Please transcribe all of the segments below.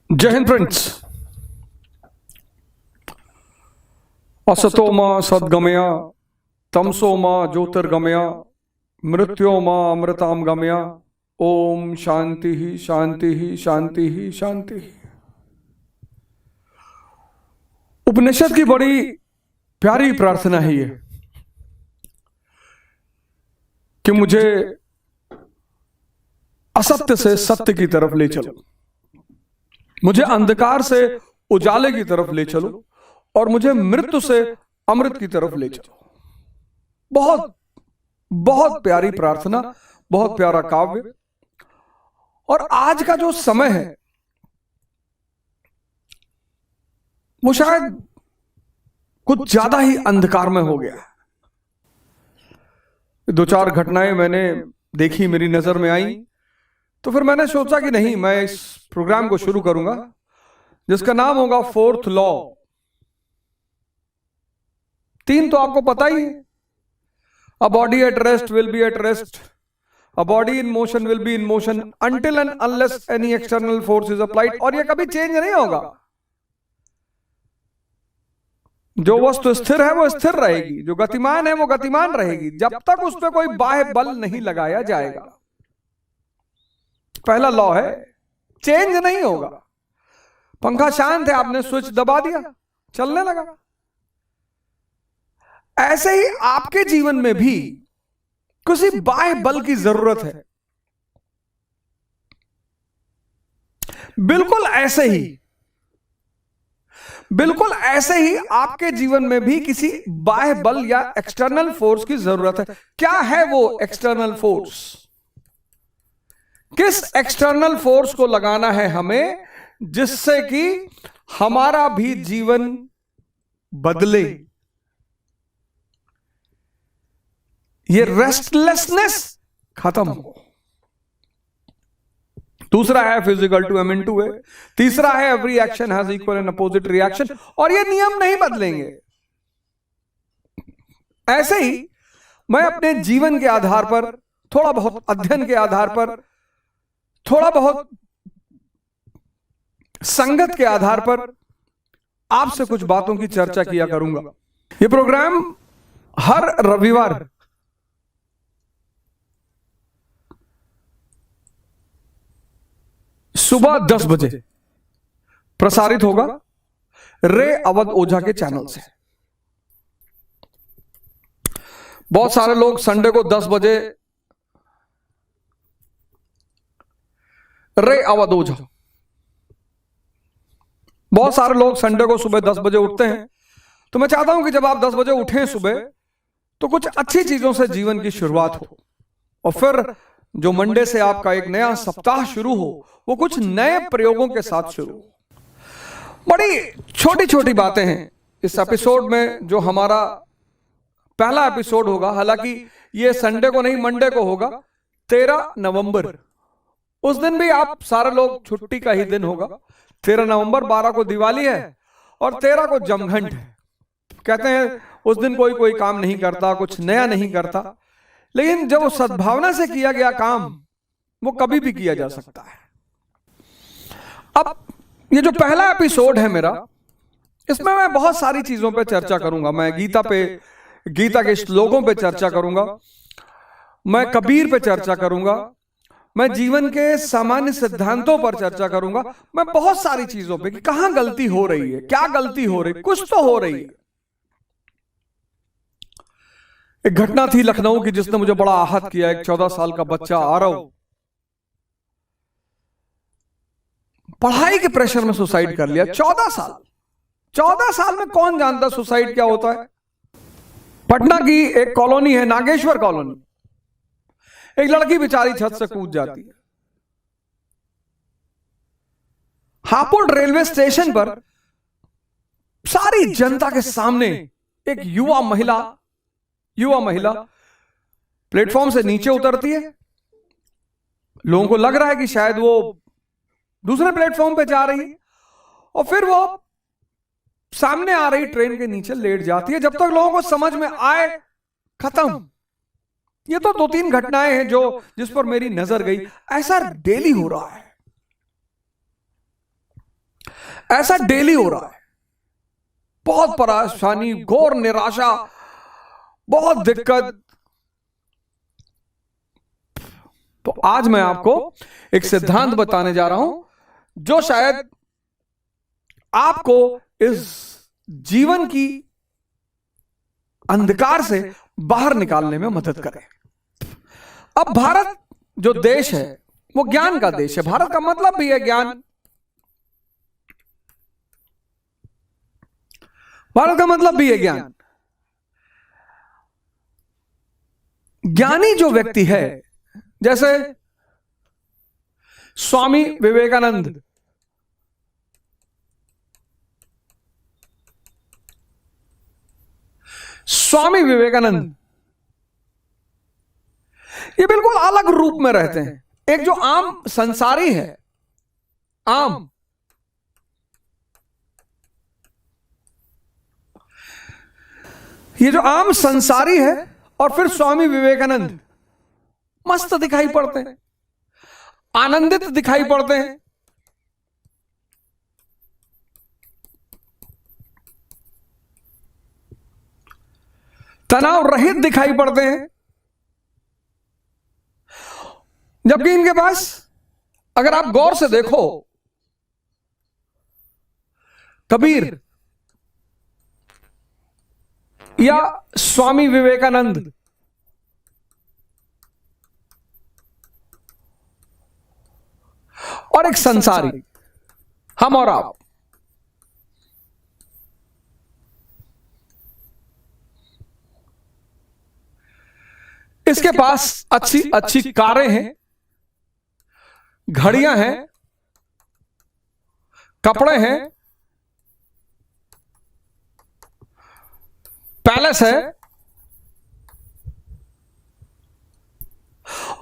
जय हिंद फ्रेंड्स। असतो मा सद्गमया तमसो मा ज्योतिर्गमया मृत्यो मा अमृताम गमया। ओम शांति ही शांति ही शांति ही शांति ही। उपनिषद की बड़ी प्यारी प्रार्थना है ये कि मुझे असत्य से सत्य की तरफ ले चलो, मुझे अंधकार से उजाले की तरफ ले चलो और मुझे मृत्यु से अमृत की तरफ ले चलो। बहुत बहुत प्यारी प्रार्थना, बहुत प्यारा काव्य। और आज का जो समय है वो शायद कुछ ज्यादा ही अंधकार में हो गया। दो चार घटनाएं मैंने देखी, मेरी नजर में आई, तो फिर मैंने सोचा कि नहीं, मैं इस प्रोग्राम को शुरू करूंगा जिसका नाम होगा फोर्थ लॉ। 3 तो आपको पता ही है। A body at rest will be at rest, a body in motion will be in motion until and unless any external force is applied. और ये कभी चेंज नहीं होगा। जो वस्तु स्थिर है वो स्थिर रहेगी, जो गतिमान है वो गतिमान रहेगी, जब तक उस पर कोई बाह्य बल नहीं लगाया जाएगा। पहला लॉ है, चेंज नहीं होगा। पंखा शांत है, आपने स्विच दबा दिया, चलने लगा। ऐसे ही आपके जीवन में भी किसी बाह्य बल की जरूरत है। बिल्कुल ऐसे ही आपके जीवन में भी किसी बाह्य बल या एक्सटर्नल फोर्स की जरूरत है। क्या है वो एक्सटर्नल फोर्स? किस एक्सटर्नल फोर्स को लगाना है हमें जिससे कि हमारा भी जीवन बदले, ये रेस्टलेसनेस खत्म हो। दूसरा है फिजिकल टू एम इन टू है। तीसरा है every action has equal and opposite reaction. और ये नियम नहीं बदलेंगे। ऐसे ही मैं अपने जीवन के आधार पर, थोड़ा बहुत अध्ययन के आधार पर, थोड़ा बहुत संगत के आधार पर आपसे कुछ बातों की चर्चा किया करूंगा। ये प्रोग्राम हर रविवार सुबह 10 बजे प्रसारित होगा रे अवध ओझा के चैनल से। बहुत सारे लोग संडे को 10 बजे रे अवध ओझा, बहुत सारे लोग संडे को सुबह 10 बजे उठते हैं। तो मैं चाहता हूं कि जब आप 10 बजे उठें सुबह, तो कुछ अच्छी चीजों से जीवन की शुरुआत हो और फिर जो मंडे से आपका एक नया सप्ताह शुरू हो वो कुछ नए प्रयोगों के साथ शुरू हो। बड़ी छोटी छोटी बातें हैं इस एपिसोड में। जो हमारा पहला एपिसोड होगा, हालांकि ये संडे को नहीं मंडे को होगा, 13 नवंबर। उस दिन भी आप सारे लोग, छुट्टी का ही दिन होगा। 13 नवंबर, 12 को दिवाली है और 13 को जमघंट है। कहते हैं उस दिन कोई कोई काम नहीं करता, कुछ नया नहीं करता, लेकिन जब वो सद्भावना से किया गया काम वो कभी भी किया जा सकता है। अब ये जो पहला एपिसोड है मेरा, इसमें मैं बहुत सारी चीजों पे चर्चा करूंगा। मैं गीता के श्लोकों पे चर्चा करूंगा, मैं कबीर पे चर्चा करूंगा, मैं जीवन के सामान्य सिद्धांतों पर चर्चा करूंगा, मैं बहुत सारी चीजों पे कि कहां गलती हो रही है, क्या गलती हो रही, कुछ तो हो रही है। एक घटना थी लखनऊ की जिसने मुझे बड़ा आहत किया। एक 14 साल का बच्चा आरव पढ़ाई के प्रेशर में सुसाइड कर लिया। 14 साल में कौन जानता सुसाइड क्या होता है। पटना की एक कॉलोनी है, नागेश्वर कॉलोनी। एक लड़की बेचारी छत से कूद जाती है। हापुड़ रेलवे स्टेशन पर सारी जनता के सामने एक युवा महिला प्लेटफॉर्म से नीचे उतरती है। लोगों को लग रहा है कि शायद वो दूसरे प्लेटफॉर्म पे जा रही है, और फिर वो सामने आ रही ट्रेन के नीचे लेट जाती है। जब तक लोगों को समझ में आए, खत्म। ये तो 2-3 घटनाएं हैं जिस पर मेरी नजर गई। ऐसा डेली हो रहा है। ऐसा डेली हो रहा है, बहुत परेशानी, घोर निराशा, बहुत दिक्कत। तो आज मैं आपको एक सिद्धांत बताने जा रहा हूं जो शायद आपको इस जीवन की अंधकार से बाहर निकालने में मदद करे। अब भारत जो देश है वो ज्ञान का देश है। भारत का मतलब भी है ज्ञान। भारत का मतलब भी है ज्ञान। ज्ञानी जो व्यक्ति है, जैसे स्वामी विवेकानंद, स्वामी विवेकानंद ये बिल्कुल अलग रूप में रहते हैं। एक जो आम संसारी है, आम, ये जो आम संसारी है, और फिर स्वामी विवेकानंद मस्त दिखाई पड़ते हैं, आनंदित दिखाई पड़ते हैं, तनाव रहित दिखाई पड़ते हैं। जबकि इनके पास, अगर आप गौर से देखो, कबीर या स्वामी विवेकानंद और एक संसारी, हम और आप, इसके पास अच्छी अच्छी कारें हैं, घड़ियां हैं, कपड़े हैं, पैलेस है,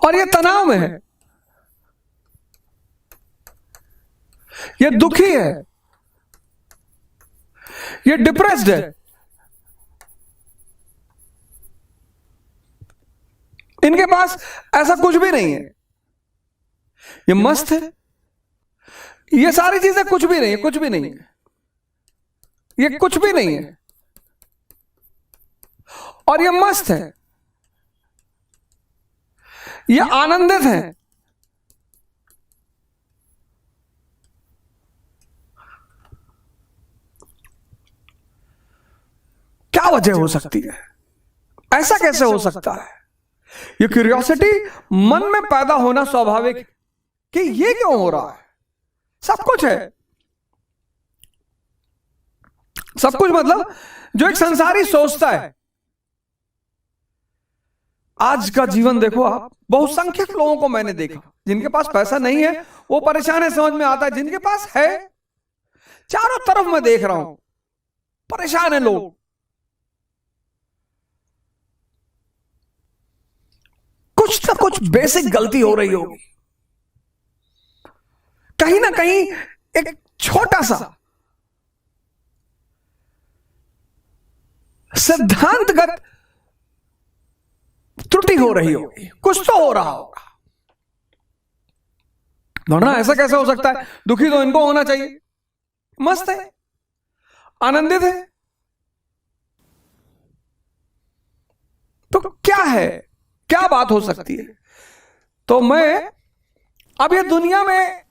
और ये तनाव में है, ये दुखी है, ये डिप्रेस्ड है। इनके पास ऐसा कुछ भी नहीं है, ये मस्त है। ये सारी चीजें कुछ भी नहीं है, कुछ भी नहीं है, ये कुछ भी नहीं है, और ये मस्त है, ये आनंदित है। क्या वजह हो सकती है? ऐसा कैसे हो सकता है? ये क्यूरियोसिटी मन में पैदा होना स्वाभाविक है कि ये क्यों हो रहा है। सब कुछ है, सब कुछ मतलब जो एक संसारी सोचता है। आज का जीवन देखो आप, बहुसंख्यक लोगों को मैंने देखा, जिनके पास पैसा नहीं है वो परेशान है, समझ में आता है। जिनके पास है, चारों तरफ मैं देख रहा हूं, परेशान है लोग। कुछ ना कुछ बेसिक गलती हो रही होगी, कहीं ना कहीं एक छोटा सा सिद्धांतगत त्रुटि हो रही होगी, कुछ तो हो रहा होगा। वरना ऐसा कैसे हो सकता है? दुखी तो इनको होना चाहिए, मस्त है, आनंदित है। तो क्या है, क्या बात हो सकती है? तो मैं, अब ये दुनिया में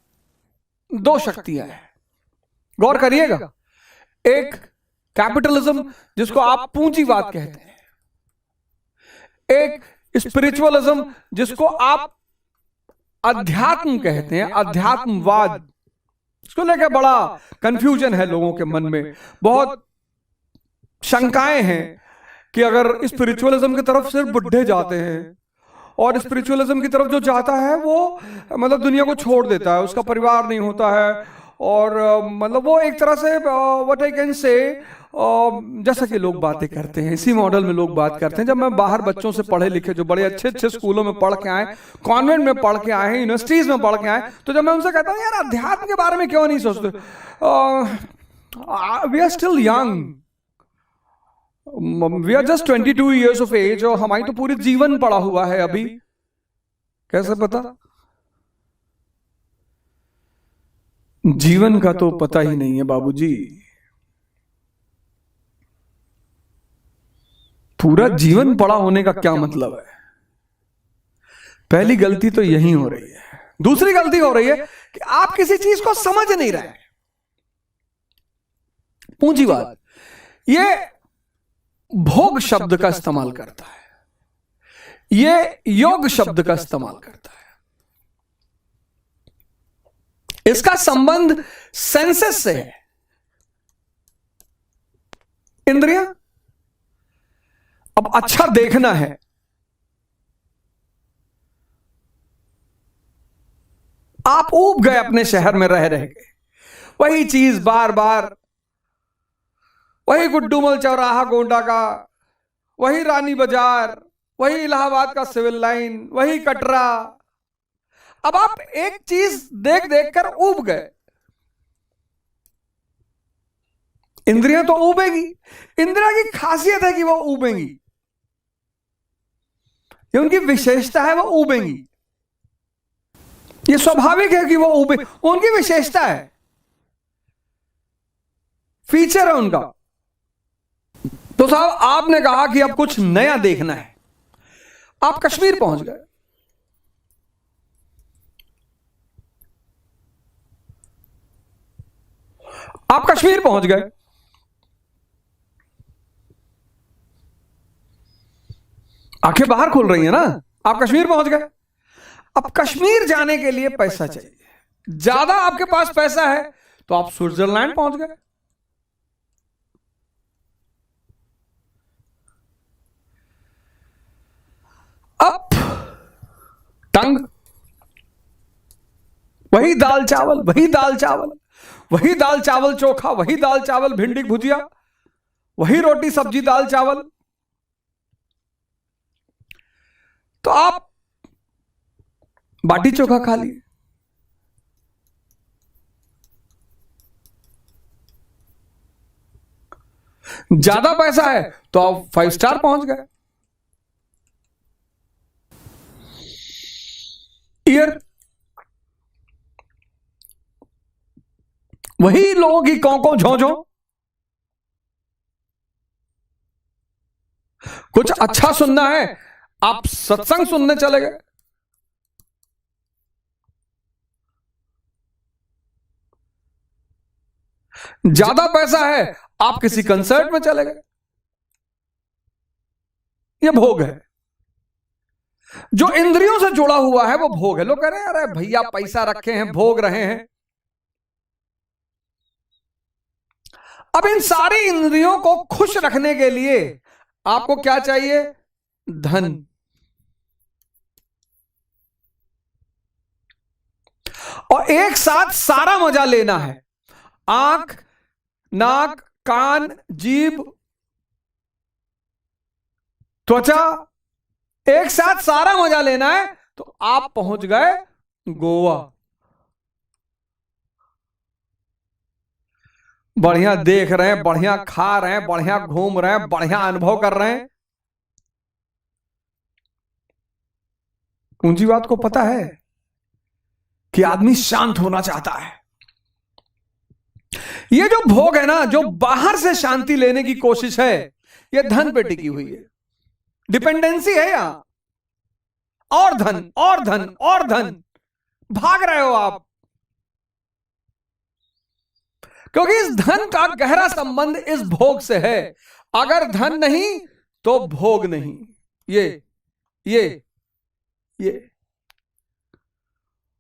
दो शक्तियां हैं, गौर करिएगा। एक कैपिटलिज्म, जिसको आप पूंजीवाद कहते हैं, एक स्पिरिचुअलिज्म, जिसको आप अध्यात्म कहते हैं, अध्यात्मवाद। इसको लेकर बड़ा कंफ्यूजन है लोगों के मन में, बहुत शंकाएं हैं कि अगर स्पिरिचुअलिज्म की तरफ सिर्फ बुढ़े जाते हैं, और स्पिरिचुअलिज्म की तरफ जो जाता है वो मतलब दुनिया को छोड़ देता है, उसका परिवार नहीं होता है, और मतलब वो एक तरह से व्हाट आई कैन से, जैसा कि लोग बातें करते हैं, इसी मॉडल में लोग बात करते हैं। जब मैं बाहर बच्चों से पढ़े लिखे, जो बड़े अच्छे अच्छे स्कूलों में पढ़ के आए, कॉन्वेंट में पढ़ के आए हैं, यूनिवर्सिटीज में पढ़ के आए, तो जब मैं उनसे कहता हूँ यार अध्यात्म के बारे में क्यों नहीं सोचते, we are still young, we are just 22 years of age, और हमारी तो पूरी जीवन पड़ा हुआ है अभी, कैसे पता? जीवन का तो पता ही नहीं है बाबूजी। पूरा जीवन पड़ा होने का क्या मतलब है? पहली गलती तो यही हो रही है। दूसरी गलती हो रही है कि आप किसी चीज को समझ नहीं रहे। पूंजीवाद ये भोग शब्द का इस्तेमाल करता है, ये योग शब्द का इस्तेमाल करता है। इसका संबंध सेंसेस से है। इंद्रियां, अब अच्छा देखना है, आप ऊब गए अपने शहर में रह रहे गए, वही चीज बार बार, वही गुड्डूमल चौराहा गोंडा का, वही रानी बाजार, वही इलाहाबाद का सिविल लाइन, वही कटरा। अब आप एक चीज देख देख कर ऊब गए। इंद्रियां तो ऊबेगी, इंद्रिया की खासियत है कि वो ऊबेंगी, ये उनकी विशेषता है, वो ऊबेंगी। ये स्वाभाविक है कि वो ऊबे, उनकी विशेषता है, फीचर है उनका। तो साहब आपने कहा कि अब कुछ नया देखना है, आप कश्मीर पहुंच गए। आप कश्मीर पहुंच गए, आंखें बाहर खुल रही है ना, आप कश्मीर पहुंच गए। अब कश्मीर जाने के लिए पैसा चाहिए, ज्यादा आपके पास पैसा है तो आप स्विट्जरलैंड पहुंच गए। अब तंग, वही दाल चावल, वही दाल चावल, वही दाल चावल चोखा, वही दाल चावल भिंडी भुजिया, वही रोटी सब्जी दाल चावल। तो आप बाटी चोखा खा लिए। ज्यादा पैसा है तो आप 5 स्टार पहुंच गए। ईयर, वही लोगों की कौं झों झों, कुछ अच्छा सुनना है आप सत्संग सुनने चले गए। ज्यादा पैसा है आप किसी कंसर्ट में चले गए। यह भोग है, जो इंद्रियों से जुड़ा हुआ है वो भोग है। लोग कह रहे हैं अरे भैया पैसा रखे हैं, भोग रहे हैं। अब इन सारी इंद्रियों को खुश रखने के लिए आपको क्या चाहिए? धन। और एक साथ सारा मजा लेना है, आंख, नाक, कान, जीभ, त्वचा, एक साथ सारा मजा लेना है। तो आप पहुंच गए गोवा। बढ़िया देख रहे हैं, बढ़िया खा रहे हैं, बढ़िया घूम रहे हैं, बढ़िया अनुभव कर रहे हैं। पूंजीवाद को पता है कि आदमी शांत होना चाहता है। ये जो भोग है ना, जो बाहर से शांति लेने की कोशिश है, ये धन पे टिकी हुई है। डिपेंडेंसी है यहां, और धन और धन और धन, भाग रहे हो आप। क्योंकि इस धन का गहरा संबंध इस भोग से है। अगर धन नहीं तो भोग नहीं। ये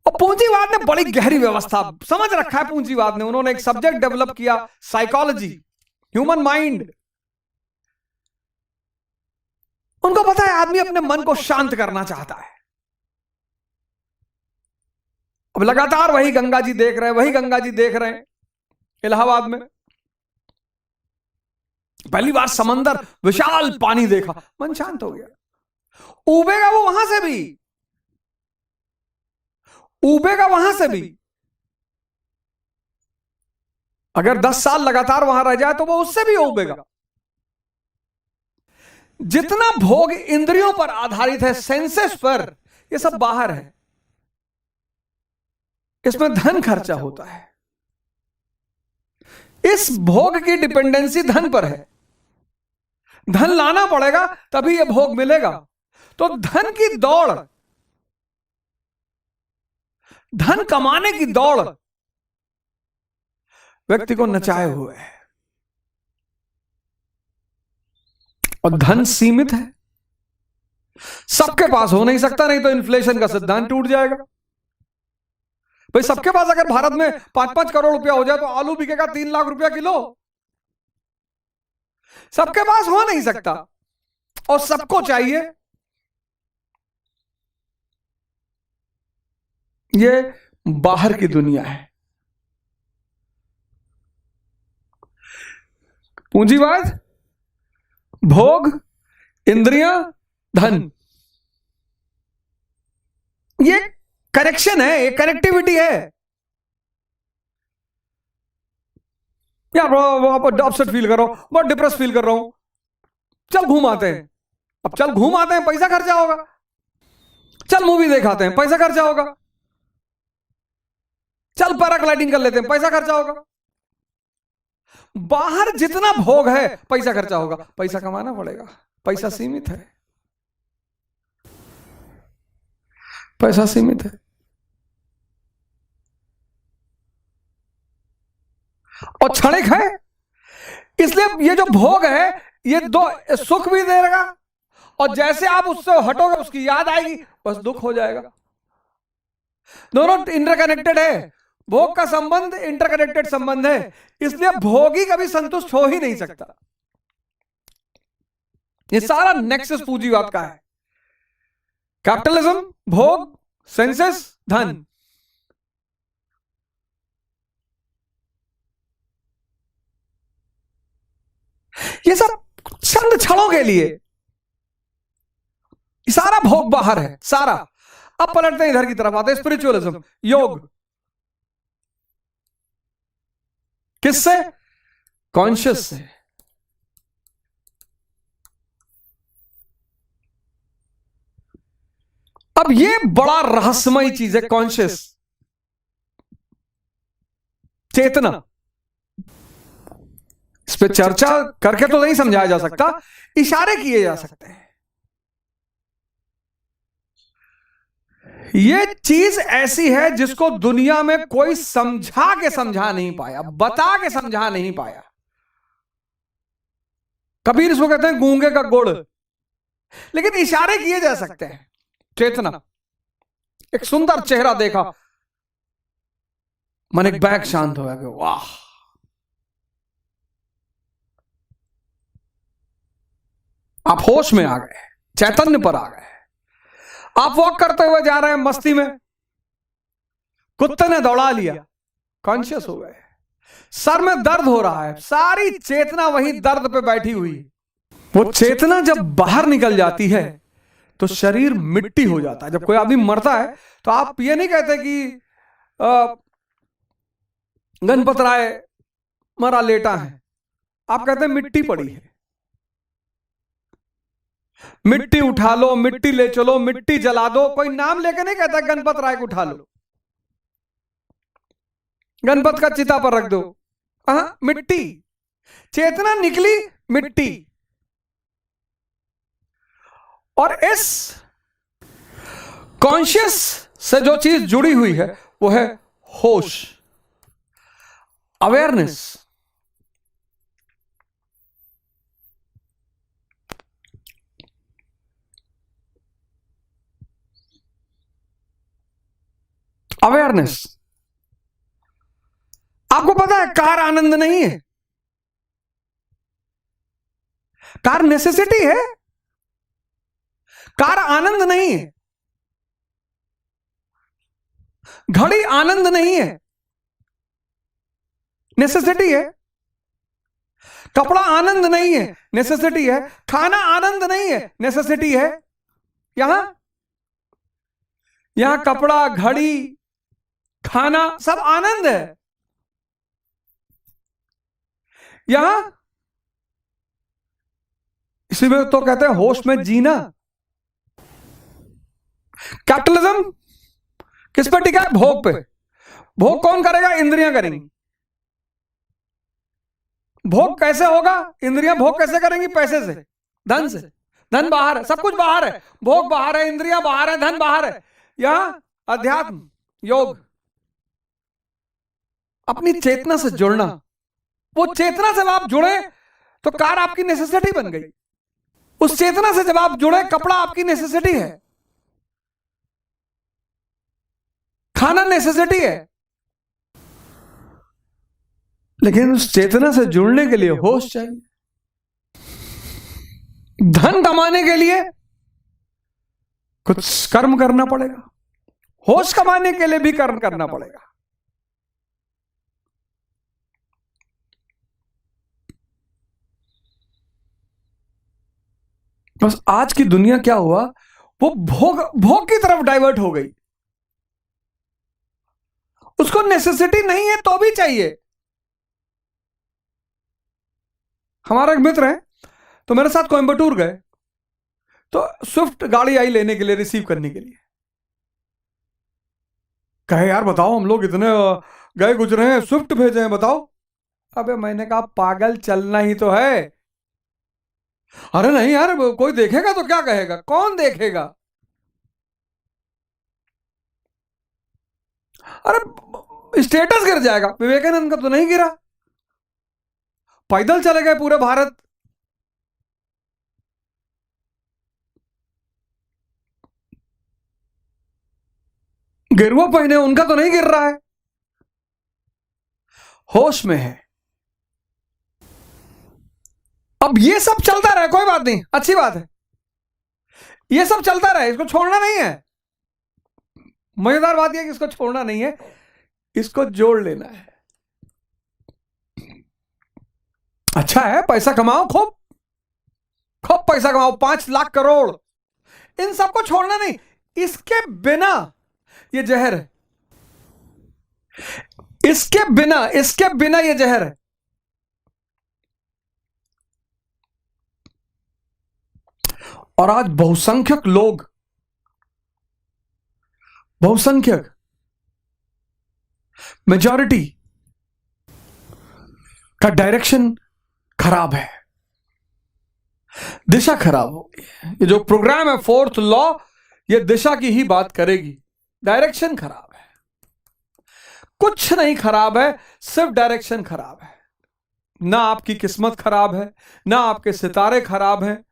और पूंजीवाद ने बड़ी गहरी व्यवस्था समझ रखा है। पूंजीवाद ने, उन्होंने एक सब्जेक्ट डेवलप किया, साइकोलॉजी, ह्यूमन माइंड। उनको पता है आदमी अपने मन को शांत करना चाहता है। अब लगातार वही गंगा जी देख रहे हैं, वही गंगा जी देख रहे हैं इलाहाबाद में। पहली बार समंदर, विशाल पानी देखा, मन शांत हो गया। उबेगा वो वहां से भी, उबेगा वहां से भी। अगर 10 साल लगातार वहां रह जाए तो वो उससे भी उबेगा। जितना भोग इंद्रियों पर आधारित है, सेंसेस पर, ये सब बाहर है। इसमें धन खर्चा होता है। इस भोग की डिपेंडेंसी धन पर है। धन लाना पड़ेगा तभी यह भोग मिलेगा। तो धन की दौड़, धन कमाने की दौड़ व्यक्ति को नचाए हुए है। और धन सीमित है, सबके पास हो नहीं सकता, नहीं तो इन्फ्लेशन का सिद्धांत टूट जाएगा। भाई सबके पास अगर भारत में 5-5 करोड़ रुपया हो जाए तो आलू बिकेगा 3 लाख रुपया किलो। सबके पास हो नहीं सकता और सबको चाहिए। ये बाहर की दुनिया है। पूंजीवाद, भोग, इंद्रियां, धन, ये कनेक्शन है, ये कनेक्टिविटी है। यार अपसेट फील कर रहा हूं, बहुत डिप्रेस फील कर रहा हूं, चल घूम आते हैं। अब चल घूम आते हैं, पैसा खर्चा होगा। चल मूवी देखाते हैं, पैसा खर्चा होगा। चल पैराग्लाइडिंग कर लेते हैं, पैसा खर्चा होगा। बाहर जितना भोग है पैसा खर्चा होगा। पैसा कमाना पड़ेगा, पैसा सीमित है, पैसा सीमित है। और क्षणिक है, इसलिए ये जो भोग है ये दो सुख भी देगा और जैसे आप उससे हटोगे उसकी याद आएगी, बस दुख हो जाएगा। दोनों इंटरकनेक्टेड है। भोग का संबंध इंटरकनेक्टेड संबंध है, इसलिए भोगी कभी संतुष्ट हो ही नहीं सकता। ये सारा नेक्सस पूंजीवाद का है। कैपिटलिज्म, भोग, सेंसेस, धन। ये सब चंद क्षणों के लिए, सारा भोग बाहर है, सारा। अब पलटते हैं इधर की तरफ, आते हैं स्पिरिचुअलिज्म, योग। किससे? कॉन्शियस से। अब ये बड़ा रहस्यमयी चीज है, कॉन्शियस, चेतना। इस पे चर्चा करके तो नहीं समझाया जा सकता, इशारे किए जा सकते हैं। ये चीज ऐसी है जिसको दुनिया में कोई समझा नहीं पाया, बता के समझा नहीं पाया। कबीर इसको कहते हैं गूंगे का गुड़, लेकिन इशारे किए जा सकते हैं। चेतना, एक सुंदर चेहरा देखा, मन एक बैग शांत हो गया, वाह। आप होश में आ गए, चैतन्य पर आ गए। आप वॉक करते हुए जा रहे हैं मस्ती में, कुत्ते ने दौड़ा लिया, कॉन्शियस हो गए। सर में दर्द हो रहा है, सारी चेतना वही दर्द पे बैठी हुई। वो चेतना जब बाहर निकल जाती है तो शरीर मिट्टी हो जाता है। जब कोई आदमी मरता है तो आप ये नहीं कहते कि गणपत राय मरा लेटा है, आप कहते हैं मिट्टी पड़ी है। मिट्टी उठा लो, मिट्टी ले चलो, मिट्टी जला दो। कोई नाम लेके नहीं कहता गणपत राय को उठा लो, गणपत का चिता पर रख दो। मिट्टी, चेतना निकली मिट्टी। और इस कॉन्शियस से जो चीज जुड़ी हुई है वो है होश, अवेयरनेस। अवेयरनेस। आपको पता है कार आनंद नहीं है, कार नेसेसिटी है, कार आनंद नहीं है। घड़ी आनंद नहीं है, नेसेसिटी है। कपड़ा आनंद नहीं है, नेसेसिटी है। खाना आनंद नहीं है, नेसेसिटी है। यहां कपड़ा, घड़ी, खाना सब आनंद है। यहां इसीलिए तो कहते हैं होश में जीना। कैपिटलिज्म किस पे टिका है? भोग पे। भोग कौन करेगा? इंद्रियां करेंगी। भोग कैसे होगा? इंद्रियां भोग कैसे करेंगी? पैसे से, धन से। धन बाहर है, सब कुछ बाहर है, भोग बाहर है, इंद्रियां बाहर है, धन बाहर है। यहां अध्यात्म योग, अपनी चेतना से जुड़ना। वो चेतना से आप जुड़े तो कार आपकी नेसेसिटी बन गई। उस चेतना से जब आप जुड़े, कपड़ा आपकी नेसेसिटी है, खाना नेसेसिटी है, लेकिन उस चेतना से जुड़ने के लिए होश चाहिए। धन कमाने के लिए कुछ कर्म करना पड़ेगा, होश कमाने के लिए भी कर्म करना पड़ेगा। बस आज की दुनिया क्या हुआ, वो भोग भोग की तरफ डाइवर्ट हो गई। उसको नेसेसिटी नहीं है तो भी चाहिए। हमारा एक मित्र है, तो मेरे साथ कोयंबटूर गए, तो स्विफ्ट गाड़ी आई लेने के लिए, रिसीव करने के लिए। कहे यार बताओ, हम लोग इतने गए गुजरे हैं, स्विफ्ट भेजे हैं, बताओ। अबे मैंने कहा पागल, चलना ही तो है। अरे नहीं यार, कोई देखेगा तो क्या कहेगा? कौन देखेगा? अरे स्टेटस गिर जाएगा। विवेकानंद का तो नहीं गिरा, पैदल चले गए पूरे भारत। गेरुआ पहने, उनका तो नहीं गिर रहा है, होश में है। अब ये सब चलता रहे, कोई बात नहीं, अच्छी बात है, ये सब चलता रहे, इसको छोड़ना नहीं है। मजेदार बात यह कि इसको छोड़ना नहीं है, इसको जोड़ लेना है। अच्छा है, पैसा कमाओ, खूब खूब पैसा कमाओ, 5 लाख करोड़, इन सबको छोड़ना नहीं। इसके बिना ये जहर है, इसके बिना ये जहर है। और आज बहुसंख्यक मेजॉरिटी का डायरेक्शन खराब है, दिशा खराब हो गई है। ये जो प्रोग्राम है फोर्थ लॉ, ये दिशा की ही बात करेगी। डायरेक्शन खराब है, कुछ नहीं खराब है, सिर्फ डायरेक्शन खराब है। ना आपकी किस्मत खराब है, ना आपके सितारे खराब हैं,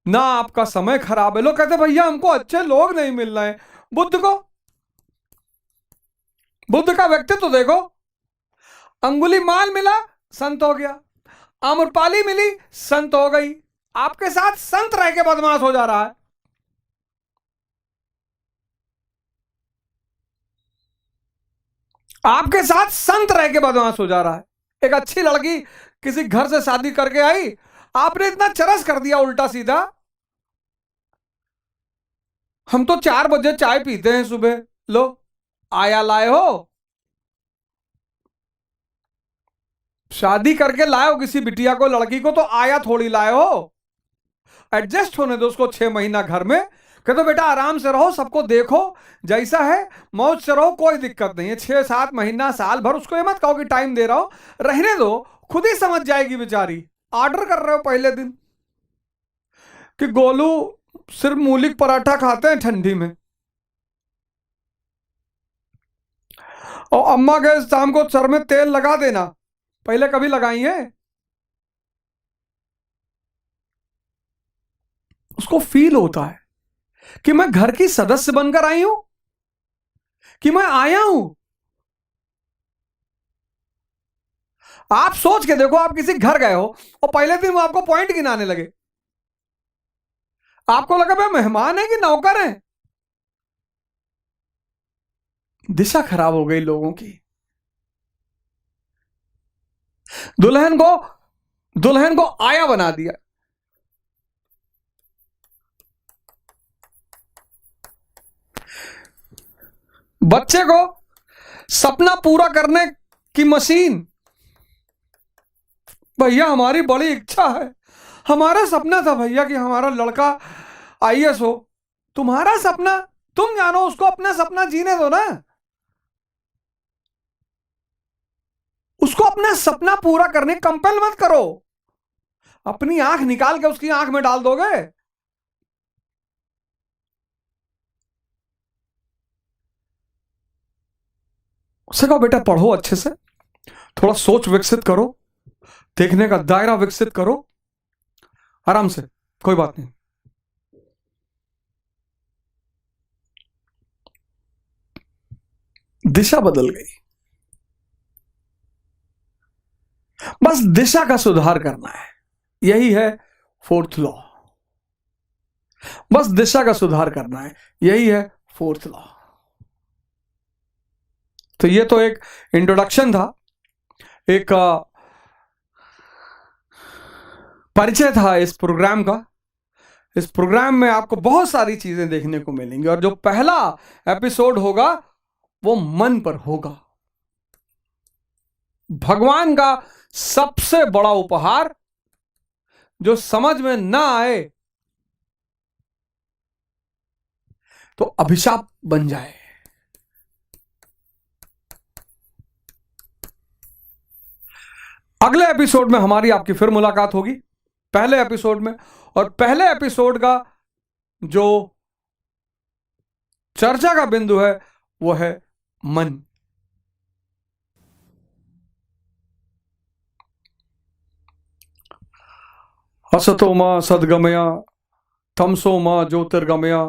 ना आपका समय खराब है। लोग कहते भैया हमको अच्छे लोग नहीं मिल रहे हैं। बुद्ध का व्यक्तित्व तो देखो, अंगुली माल मिला, संत हो गया, आम्रपाली मिली, संत हो गई। आपके साथ संत रह के बदमाश हो जा रहा है। आपके साथ संत रह के बदमाश हो जा रहा है। एक अच्छी लड़की किसी घर से शादी करके आई, आपने इतना चरस कर दिया उल्टा सीधा। हम तो 4 बजे चाय पीते हैं सुबह, लो आया लाए हो। शादी करके लाए हो किसी बिटिया को, लड़की को, तो आया थोड़ी लाए हो। एडजस्ट होने दो उसको 6 महीना घर में। कह दो बेटा आराम से रहो, सबको देखो, जैसा है मौज से रहो, कोई दिक्कत नहीं है। 6-7 महीना, साल भर उसको ये मत कहो कि टाइम दे रहा हो, रहने दो, खुद ही समझ जाएगी बेचारी। ऑर्डर कर रहे हो पहले दिन कि गोलू सिर्फ मूलिक पराठा खाते हैं ठंडी में, और अम्मा के शाम को सर में तेल लगा देना। पहले कभी लगाई है? उसको फील होता है कि मैं घर की सदस्य बनकर आई हूं, कि मैं आया हूं। आप सोच के देखो, आप किसी घर गए हो और पहले दिन वो आपको पॉइंट गिनाने लगे, आपको लगा भाई मेहमान है कि नौकर है। दिशा खराब हो गई लोगों की। दुल्हन को आया बना दिया। बच्चे को सपना पूरा करने की मशीन। भैया हमारी बड़ी इच्छा है, हमारा सपना था भैया कि हमारा लड़का आईएएस हो। तुम्हारा सपना तुम जानो, उसको अपना सपना जीने दो ना, उसको अपना सपना पूरा करने कंपेल मत करो। अपनी आंख निकाल के उसकी आंख में डाल दोगे? उससे कहो बेटा पढ़ो अच्छे से, थोड़ा सोच विकसित करो, देखने का दायरा विकसित करो, आराम से, कोई बात नहीं। दिशा बदल गई, बस दिशा का सुधार करना है, यही है फोर्थ लॉ। बस दिशा का सुधार करना है, यही है फोर्थ लॉ। तो ये तो एक इंट्रोडक्शन था, एक परिचय था इस प्रोग्राम का। इस प्रोग्राम में आपको बहुत सारी चीजें देखने को मिलेंगी, और जो पहला एपिसोड होगा वो मन पर होगा। भगवान का सबसे बड़ा उपहार, जो समझ में ना आए तो अभिशाप बन जाए। अगले एपिसोड में हमारी आपकी फिर मुलाकात होगी, पहले एपिसोड में। और पहले एपिसोड का जो चर्चा का बिंदु है वो है मन। असतो मा सद्गमया, तमसो मा ज्योतिर्गमया,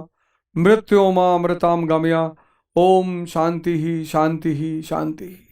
मृत्यो मा अमृताम गमया। ओम शांति ही शांति ही शांति ही।